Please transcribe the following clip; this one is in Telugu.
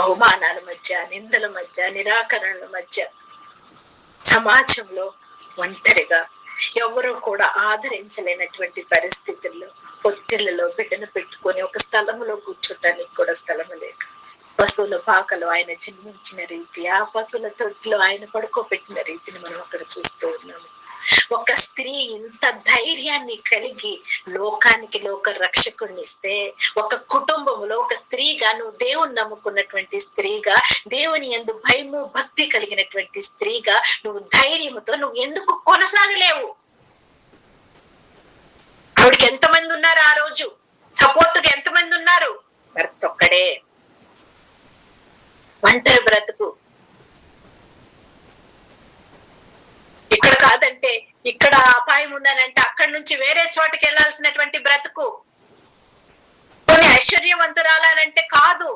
అవమానాల మధ్య, నిందల మధ్య, నిరాకరణల మధ్య, సమాజంలో ఒంటరిగా ఎవరు కూడా ఆదరించలేనటువంటి పరిస్థితుల్లో పొత్తిళ్లలో బిడ్డను పెట్టుకొని ఒక స్థలంలో కూర్చోటానికి కూడా స్థలము లేక, పశువుల పాకలో ఆయన జన్మించిన రీతి, ఆ పశువుల తొట్టిలో ఆయన పడుకోబెట్టిన రీతిని మనం అక్కడ చూస్తూ ఉన్నాము. ఒక స్త్రీ ఇంత ధైర్యాన్ని కలిగి లోకానికి లోక రక్షకుడిని ఇస్తే, ఒక కుటుంబంలో ఒక స్త్రీగా, నువ్వు దేవుని నమ్ముకున్నటువంటి స్త్రీగా, దేవుని యందు భయము భక్తి కలిగినటువంటి స్త్రీగా నువ్వు ధైర్యముతో నువ్వు ఎందుకు కొనసాగలేవు? ఆవిడికి ఎంతమంది ఉన్నారు ఆ రోజు? సపోర్టుగా ఎంతమంది ఉన్నారు? భర్త ఒక్కడే. ఒంటరి బ్రతుకు. ఇక్కడ కాదంటే ఇక్కడ అపాయం ఉందనంటే అక్కడి నుంచి వేరే చోటకి వెళ్లాల్సినటువంటి బ్రతుకు. కొన్ని ఐశ్వర్యవంతురాలంటే కాదు,